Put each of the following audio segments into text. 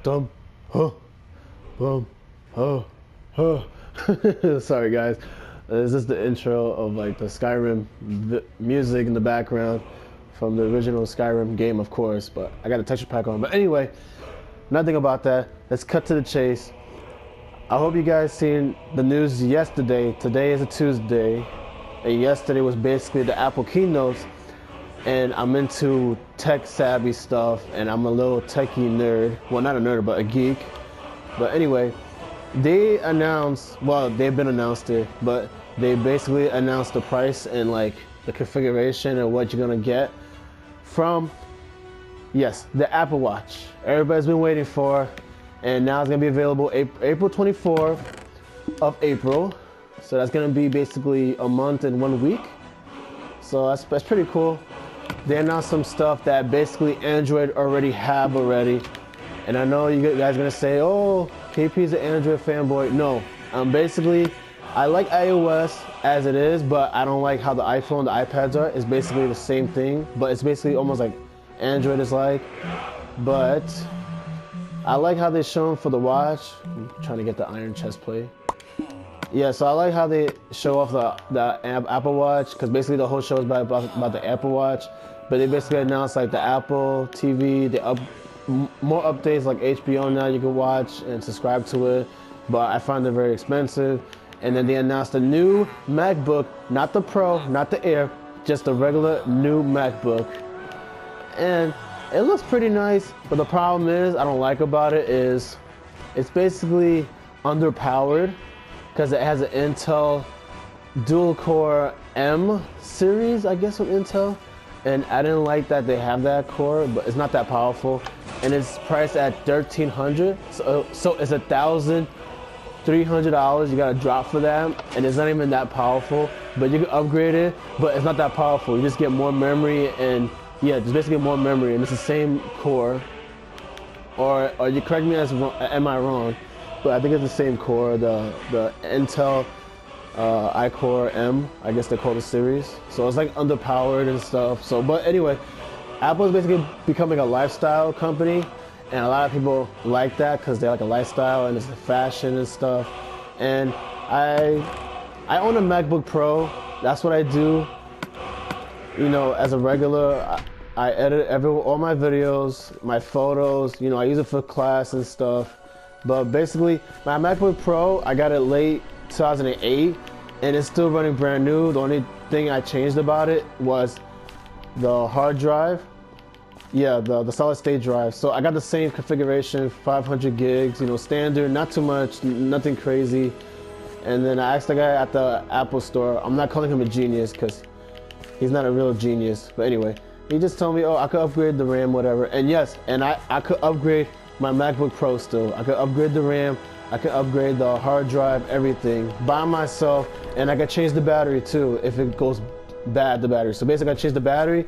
Dum, huh, bum, huh, huh. Sorry guys, this is the intro of like the Skyrim music in the background from the original Skyrim game, of course, but I got a texture pack on. But anyway, nothing about that. Let's cut to the chase. I hope you guys seen the news yesterday. Today is a Tuesday, and yesterday was basically the Apple Keynotes. And I'm into tech savvy stuff, and I'm a little techie nerd. Well, not a nerd, but a geek. But anyway, they announced, well, they've been announced it, but they basically announced the price and like the configuration and what you're gonna get from, yes, the Apple Watch. Everybody's been waiting for, and now it's gonna be available April 24th of April. So that's gonna be basically a month and 1 week. So that's pretty cool. They announced some stuff that basically Android already have already. And I know you guys are gonna say, oh, KP's an Android fanboy. No, basically, I like iOS as it is, but I don't like how the iPhone, the iPads are. It's basically the same thing, but it's basically almost like Android is like. But I like how they show them for the watch. I'm trying to get the iron chest plate. Yeah, so I like how they show off the Apple Watch, because basically the whole show is about the Apple Watch. But they basically announced like the Apple TV, more updates like HBO now you can watch and subscribe to it. But I find it very expensive. And then they announced a new MacBook, not the Pro, not the Air, just a regular new MacBook. And it looks pretty nice, but the problem is, I don't like about it is, it's basically underpowered, because it has an Intel dual-core M series, I guess, with Intel. And I didn't like that they have that core, but it's not that powerful. And it's priced at $1,300, so it's $1,300 you gotta drop for that, and it's not even that powerful. But you can upgrade it, but it's not that powerful. You just get more memory, and yeah, just basically more memory, and it's the same core. Or you correct me, am I wrong? But I think it's the same core, the Intel iCore M, I guess they call the series. So it's like underpowered and stuff. So, but anyway, Apple is basically becoming a lifestyle company, and a lot of people like that because they like a lifestyle and it's the fashion and stuff. And I own a MacBook Pro. That's what I do. You know, as a regular, I edit all my videos, my photos. You know, I use it for class and stuff. But basically, my MacBook Pro, I got it late 2008, and it's still running brand new. The only thing I changed about it was the hard drive. Yeah, the solid state drive. So I got the same configuration, 500 gigs, you know, standard, not too much, nothing crazy. And then I asked the guy at the Apple store, I'm not calling him a genius because he's not a real genius, but anyway, he just told me, oh, I could upgrade the RAM, whatever. And yes, and I could upgrade my MacBook Pro still. I could upgrade the RAM, I could upgrade the hard drive, everything by myself, and I could change the battery too if it goes bad, the battery. So basically I changed the battery,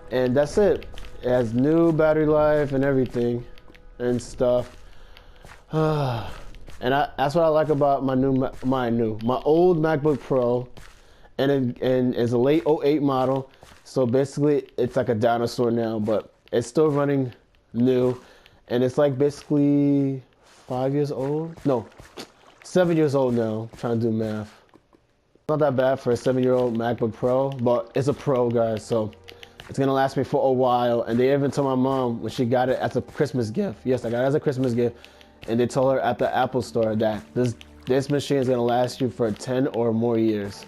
and that's it. It has new battery life and everything and stuff. And that's what I like about my old MacBook Pro, and it's a late 08 model. So basically it's like a dinosaur now, but it's still running new. And it's like basically 5 years old? No, 7 years old now. I'm trying to do math. Not that bad for a 7-year-old MacBook Pro, but it's a Pro, guys, so it's gonna last me for a while. And they even told my mom when she got it as a Christmas gift. Yes, I got it as a Christmas gift. And they told her at the Apple store that this machine is gonna last you for 10 or more years.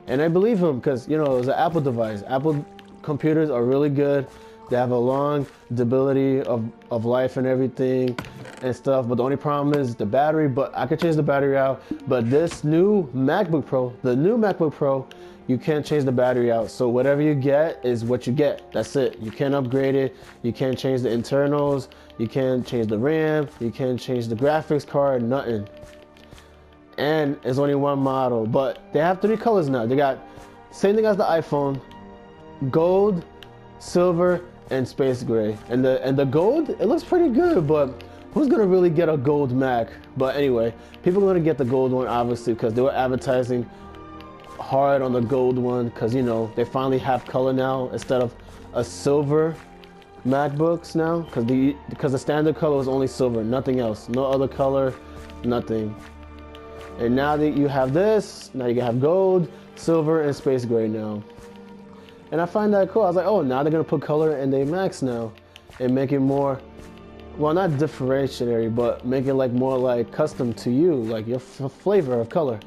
And I believe him because, you know, it was an Apple device. Apple computers are really good. They have a long durability of life and everything and stuff, but the only problem is the battery. But I could change the battery out. But this new MacBook Pro, the new MacBook Pro, you can't change the battery out. So whatever you get is what you get. That's it. You can't upgrade it. You can't change the internals. You can't change the RAM. You can't change the graphics card, nothing. And it's only one model, but they have 3 colors now. They got same thing as the iPhone: gold, silver, and space gray. And the gold, it looks pretty good, but who's gonna really get a gold Mac? But anyway, people are gonna get the gold one, obviously, because they were advertising hard on the gold one, because, you know, they finally have color now instead of a silver MacBooks now, because the standard color was only silver, nothing else, no other color, nothing. And now that you have this, now you can have gold, silver, and space gray now. And I find that cool. I was like, oh, now they're gonna put color in their Macs now, and make it more, well, not differentiatory, but make it like more like custom to you, like your flavor of color.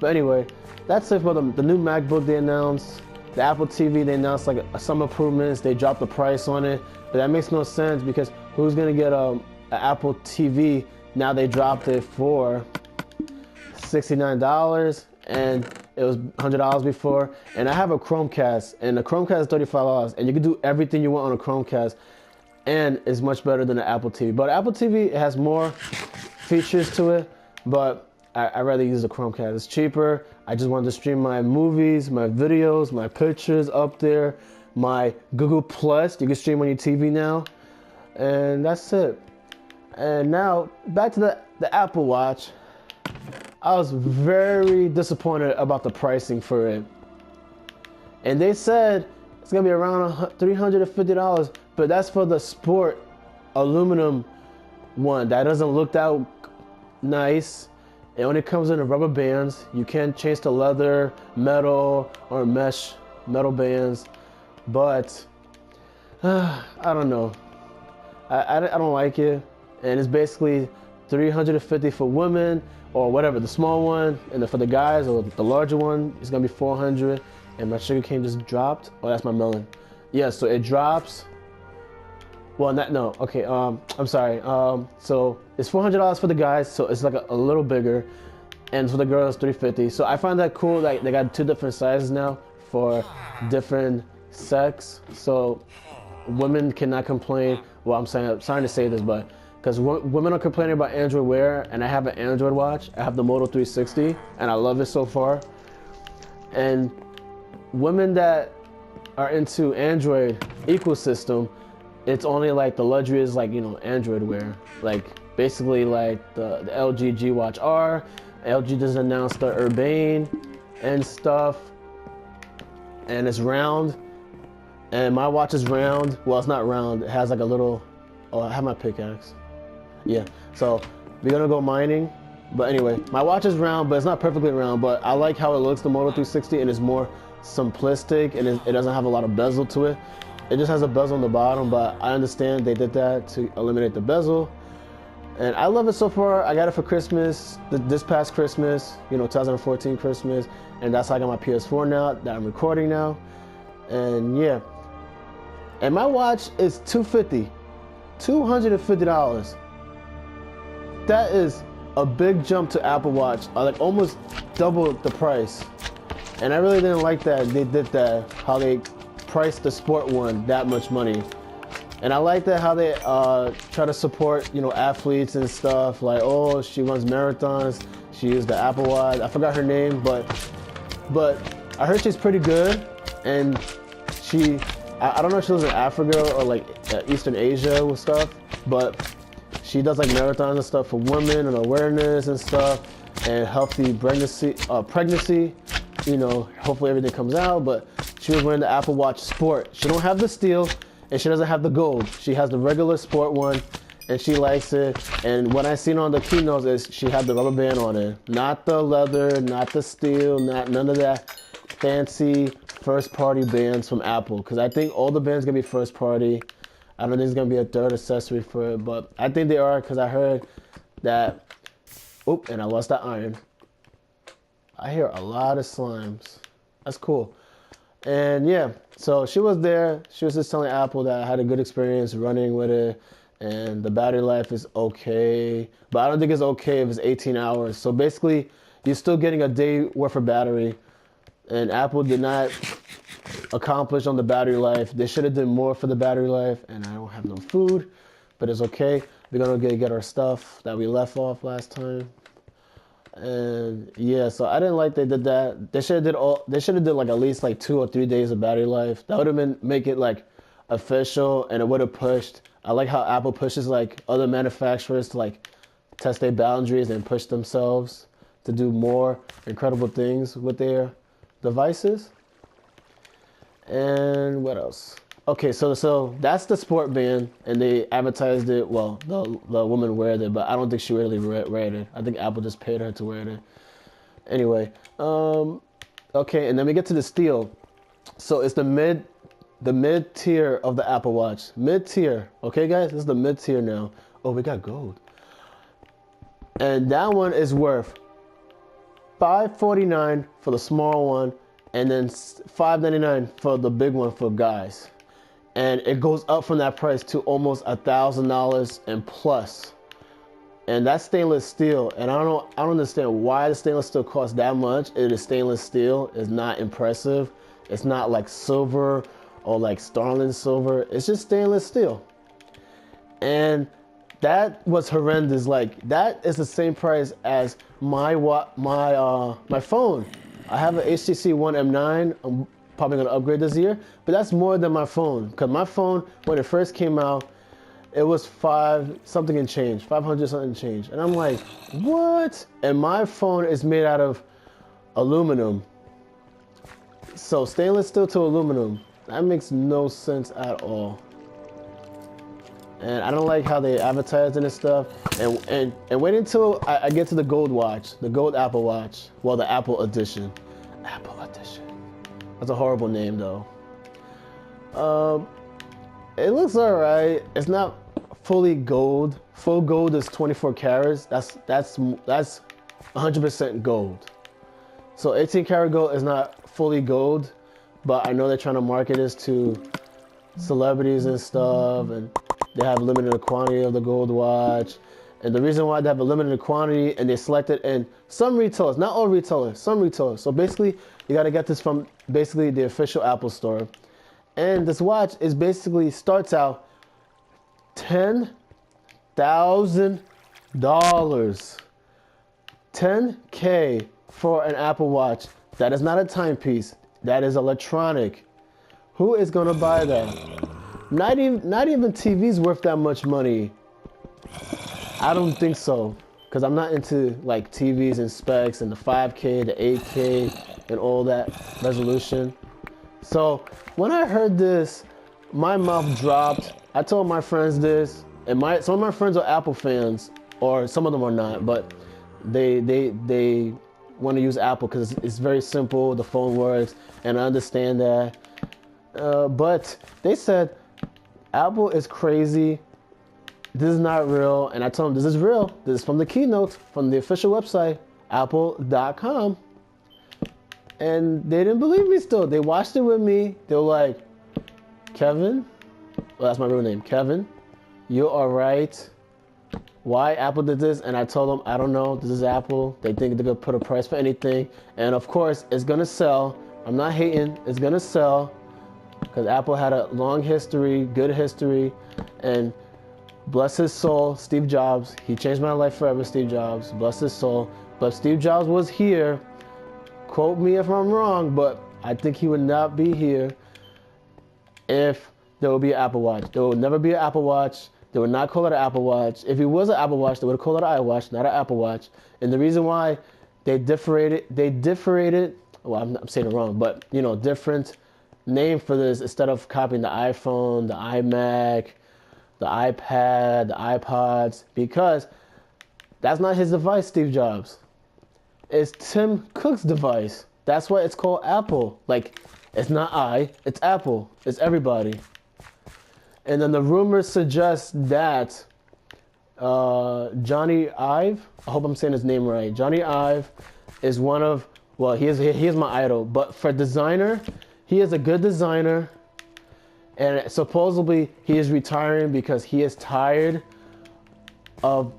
But anyway, that's it for the new MacBook they announced. The Apple TV, they announced like some improvements. They dropped the price on it, but that makes no sense because who's gonna get an Apple TV? Now they dropped it for $69, and it was $100 before. And I have a Chromecast, and the Chromecast is $35, and you can do everything you want on a Chromecast, and it's much better than the Apple TV. But Apple TV, it has more features to it, but I'd rather use the Chromecast. It's cheaper. I just wanted to stream my movies, my videos, my pictures up there, my Google Plus. You can stream on your TV now, and that's it. And now back to the Apple Watch. I was very disappointed about the pricing for it. And they said it's gonna be around $350, but that's for the sport aluminum one. That doesn't look that nice. It only comes in the rubber bands. You can't change the leather, metal, or mesh metal bands. But I don't know. I don't like it. And it's basically $350 for women or whatever, the small one, and then for the guys or the larger one, it's gonna be $400. And my sugar cane just dropped. Oh, that's my melon. Yeah, so it drops. Well, no, okay, I'm sorry. So it's $400 for the guys, so it's like a little bigger, and for the girls, $350. So I find that cool. Like they got two different sizes now for different sex. So women cannot complain. Well, I'm sorry to say this, but because women are complaining about Android Wear, and I have an Android watch. I have the Moto 360, and I love it so far. And women that are into Android ecosystem, it's only like the luxury is like, you know, Android Wear. Like basically like the LG G Watch R. LG just announced the Urbane and stuff, and it's round. And my watch is round. Well, it's not round. It has like a little. Oh, I have my pickaxe. Yeah. So we're gonna go mining. But anyway, my watch is round, but it's not perfectly round. But I like how it looks, the Moto 360, and it's more simplistic, and it doesn't have a lot of bezel to it. It just has a bezel on the bottom, but I understand they did that to eliminate the bezel. And I love it so far. I got it for Christmas, this past Christmas, you know, 2014 Christmas. And that's how I got my PS4 now that I'm recording now. And yeah. And my watch is $250. That is a big jump to Apple Watch. I like almost double the price. And I really didn't like that they did that, how they priced the sport one that much money. And I like that how they try to support, you know, athletes and stuff. Like, oh, she runs marathons. She used the Apple Watch. I forgot her name, but I heard she's pretty good. And I don't know if she lives in Africa or like Eastern Asia with stuff, but she does like marathons and stuff for women and awareness and stuff and healthy pregnancy. You know, hopefully everything comes out. But she was wearing the Apple Watch Sport. She don't have the steel, and she doesn't have the gold. She has the regular sport one, and she likes it. And what I seen on the keynotes is she had the rubber band on it. Not the leather, not the steel, none of that fancy first-party bands from Apple. Because I think all the bands going to be first-party. I don't think there's going to be a third accessory for it, but I think they are, because I heard that... Oop, and I lost that iron. I hear a lot of slimes. That's cool. And yeah, so she was there. She was just telling Apple that I had a good experience running with it, and the battery life is okay. But I don't think it's okay if it's 18 hours. So basically, you're still getting a day worth of battery, and Apple did not accomplish on the battery life. They should have done more for the battery life, and I don't have no food, but it's okay. We're gonna get our stuff that we left off last time. And yeah, so I didn't like they did that. They should have did like at least like 2 or 3 days of battery life. That would have been make it like official, and it would have pushed. I like how Apple pushes like other manufacturers to like test their boundaries and push themselves to do more incredible things with their devices. And what else? Okay, so that's the sport band, and they advertised it. Well, the woman wear it, but I don't think she really wear it. I think Apple just paid her to wear it. Anyway, okay, and then we get to the steel. So it's the mid tier of the Apple Watch. Mid tier. Okay, guys, this is the mid tier now. Oh, we got gold, and that one is worth $549 for the small one, and then $599 for the big one for guys. And it goes up from that price to almost $1,000 and plus. And that's stainless steel. And I don't understand why the stainless steel costs that much. It is stainless steel. It's not impressive. It's not like silver or like sterling silver. It's just stainless steel. And that was horrendous. Like, that is the same price as my phone. I have an HTC One M9. I'm probably gonna upgrade this year, but that's more than my phone. Cause my phone, when it first came out, it was $500 something and change. And I'm like, what? And my phone is made out of aluminum. So stainless steel to aluminum, that makes no sense at all. And I don't like how they advertise and stuff. And wait until I get to the gold watch, the gold Apple Watch. Well, the Apple Edition. Apple Edition. That's a horrible name, though. It looks alright. It's not fully gold. Full gold is 24 carats. That's 100% gold. So 18 karat gold is not fully gold, but I know they're trying to market this to celebrities and stuff, and they have limited quantity of the gold watch. And the reason why they have a limited quantity, and they select it in some retailers, not all retailers, some retailers. So basically, you got to get this from basically the official Apple store. And this watch is basically starts out $10,000. $10K for an Apple Watch. That is not a timepiece. That is electronic. Who is going to buy that? Not even TV's worth that much money. I don't think so, because I'm not into like TVs and specs and the 5K, the 8K, and all that resolution. So when I heard this, my mouth dropped. I told my friends this, and some of my friends are Apple fans, or some of them are not, but they want to use Apple because it's very simple. The phone works, and I understand that. But they said Apple is crazy. This is not real. And I told them, this is real. This is from the keynote, from the official website, apple.com. And they didn't believe me still. They watched it with me. They were like, Kevin, well, that's my real name, Kevin, you are right. Why Apple did this? And I told them, I don't know. This is Apple. They think they're going to put a price for anything. And of course, it's going to sell. I'm not hating. It's going to sell because Apple had a long history, good history. And bless his soul, Steve Jobs. He changed my life forever, Steve Jobs. Bless his soul. But Steve Jobs was here. Quote me if I'm wrong, but I think he would not be here if there would be an Apple Watch. There would never be an Apple Watch. They would not call it an Apple Watch. If it was an Apple Watch, they would call it an iWatch, not an Apple Watch. And the reason why they differentiated, well, I'm saying it wrong, but, you know, different name for this instead of copying the iPhone, the iMac, the iPad, the iPods, because that's not his device, Steve Jobs. It's Tim Cook's device. That's why it's called Apple. Like, it's not it's Apple. It's everybody. And then the rumors suggest that Johnny Ive, I hope I'm saying his name right. Johnny Ive is one of, well, he is my idol. But for designer, he is a good designer. And supposedly he is retiring because he is tired of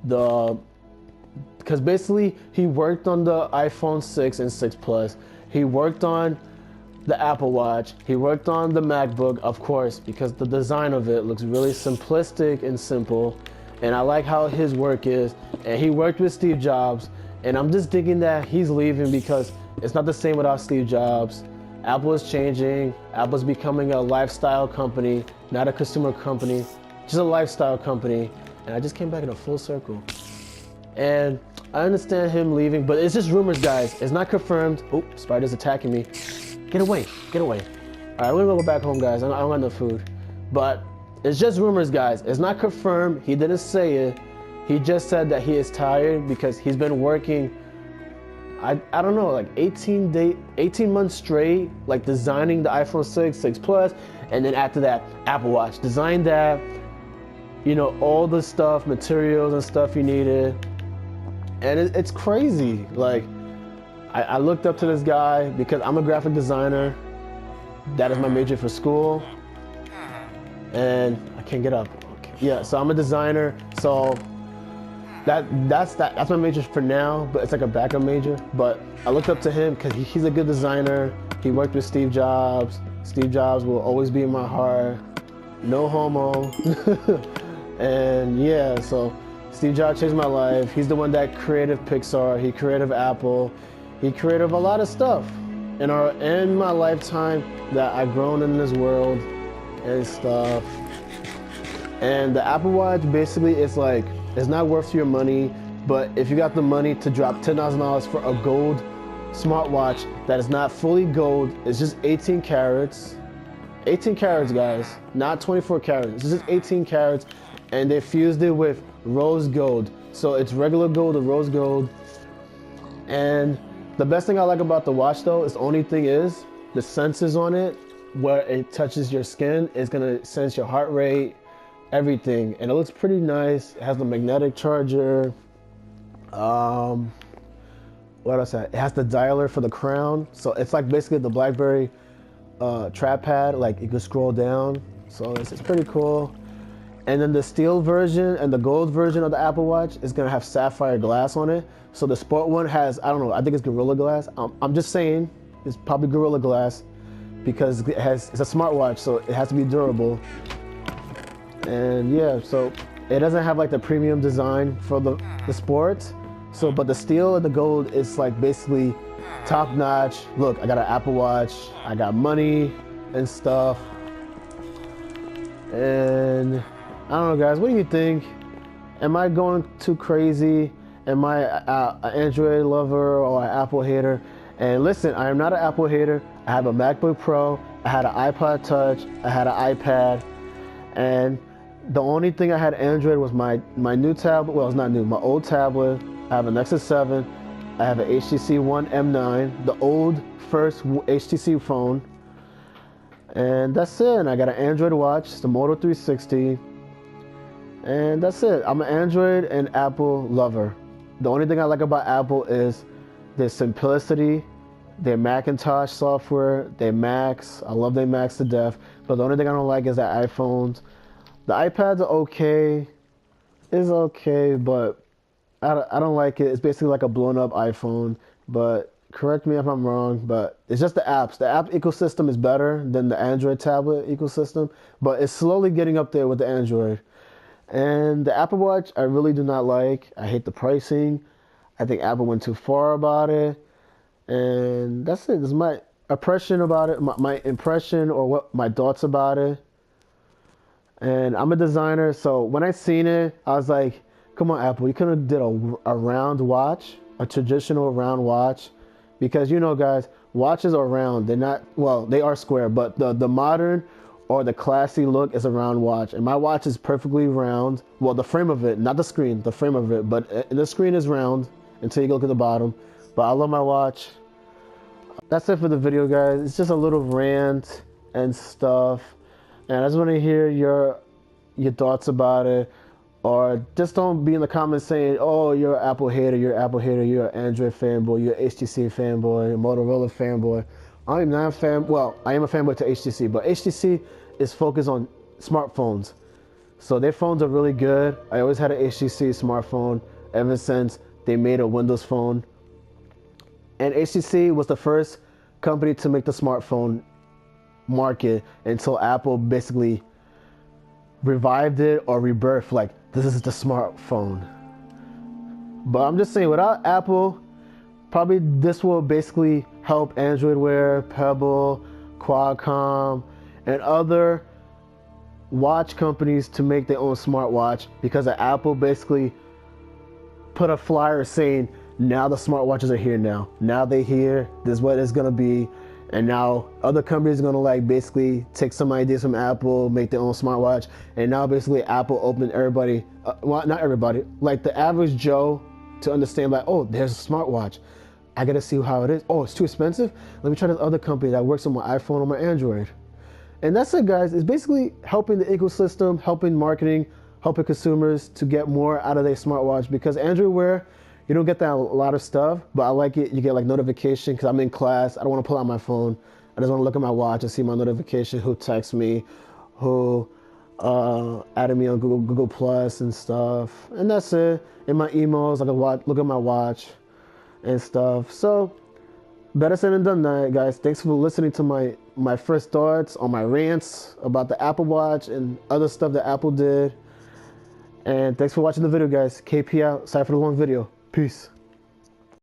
because basically he worked on the iPhone 6 and 6 Plus. He worked on the Apple Watch. He worked on the MacBook, of course, because the design of it looks really simplistic and simple. And I like how his work is. And he worked with Steve Jobs. And I'm just thinking that he's leaving because it's not the same without Steve Jobs. Apple is changing. Apple's becoming a lifestyle company, not a consumer company, just a lifestyle company. And I just came back in a full circle. And I understand him leaving, but it's just rumors, guys. It's not confirmed. Oh, spider's attacking me. Get away, get away. All right, we're gonna go back home, guys. I don't got no food. But it's just rumors, guys. It's not confirmed. He didn't say it. He just said that he is tired because he's been working, I don't know, like 18 months straight, like designing the iPhone 6 Plus, and then after that, Apple Watch. Designed that, you know, all the stuff, materials and stuff he needed. And it's crazy. Like, I looked up to this guy because I'm a graphic designer. That is my major for school. And I can't get up. Okay. Yeah, so I'm a designer. So that's my major for now, but it's like a backup major. But I looked up to him because he's a good designer. He worked with Steve Jobs. Steve Jobs will always be in my heart. No homo. And yeah, so Steve Jobs changed my life. He's the one that created Pixar. He created Apple. He created a lot of stuff in my lifetime that I've grown in this world and stuff. And the Apple Watch basically is like, it's not worth your money, but if you got the money to drop $10,000 for a gold smartwatch that is not fully gold, it's just 18 carats. 18 carats, guys, not 24 carats. It's just 18 carats, and they fused it with rose gold. So it's regular gold or rose gold. And the best thing I like about the watch, though, is the only thing is the sensors on it, where it touches your skin, is gonna sense your heart rate, everything, and it looks pretty nice. It has the magnetic charger. What else? It has the dialer for the crown, so it's like basically the BlackBerry trackpad. Like you can scroll down, so it's pretty cool. And then the steel version and the gold version of the Apple Watch is gonna have sapphire glass on it. So the sport one has, I don't know, I think it's Gorilla Glass. I'm just saying, it's probably Gorilla Glass because it's a smartwatch, so it has to be durable. And yeah, so it doesn't have like the premium design for the sports. So, but the steel and the gold is like basically top notch. Look, I got an Apple Watch, I got money and stuff. And I don't know, guys, what do you think? Am I going too crazy? Am I an Android lover or an Apple hater? And listen, I am not an Apple hater. I have a MacBook Pro, I had an iPod Touch, I had an iPad, and the only thing I had Android was my new tablet. Well, it's not new, my old tablet. I have a Nexus 7, I have an HTC One M9, the old first HTC phone, and that's it. And I got an Android watch, the Moto 360, and that's it. I'm an Android and Apple lover. The only thing I like about Apple is their simplicity, their Macintosh software, their Macs. I love their Macs to death. But the only thing I don't like is their iPhones. The iPads are okay. It's okay, but I don't like it. It's basically like a blown up iPhone. But correct me if I'm wrong, but it's just the apps. The app ecosystem is better than the Android tablet ecosystem, but it's slowly getting up there with the Android. And the Apple Watch, I really do not like. I hate the pricing. I think Apple went too far about it. And that's it. This is my impression about it, my impression or what my thoughts about it. And I'm a designer, so when I seen it, I was like, come on, Apple, you could have did a round watch, a traditional round watch. Because, you know, guys, watches are round. They're not, well, they are square, but the modern or the classy look is a round watch. And my watch is perfectly round. Well, the frame of it, not the screen, the frame of it. But the screen is round until you look at the bottom. But I love my watch. That's it for the video, guys. It's just a little rant and stuff. And I just want to hear your thoughts about it. Or just don't be in the comments saying, oh, you're an Apple hater, you're an Apple hater, you're an Android fanboy, you're an HTC fanboy, a Motorola fanboy. I am not a fan, well, I am a fanboy to HTC, but HTC is focused on smartphones. So their phones are really good. I always had an HTC smartphone ever since they made a Windows phone. And HTC was the first company to make the smartphone market until Apple basically revived it or rebirthed, like, this is the smartphone. But I'm just saying, without Apple, probably this will basically help Android Wear, Pebble, Qualcomm, and other watch companies to make their own smartwatch, because Apple basically put a flyer saying, now the smartwatches are here now. Now they're here, this is what it's gonna be. And now other companies are gonna like basically take some ideas from Apple, make their own smartwatch. And now basically Apple opened everybody, well, not everybody, like the average Joe to understand like, oh, there's a smartwatch. I gotta see how it is. Oh, it's too expensive? Let me try this other company that works on my iPhone or my Android. And that's it, guys. It's basically helping the ecosystem, helping marketing, helping consumers to get more out of their smartwatch. Because Android Wear, you don't get that a lot of stuff, but I like it. You get like notification because I'm in class. I don't want to pull out my phone. I just want to look at my watch and see my notification, who texts me, who added me on Google Plus and stuff. And that's it. In my emails, I can look at my watch and stuff. So better said than done, that, guys. Thanks for listening to my first thoughts on my rants about the Apple Watch and other stuff that Apple did. And thanks for watching the video, guys. KP out. Sorry for the long video. Peace.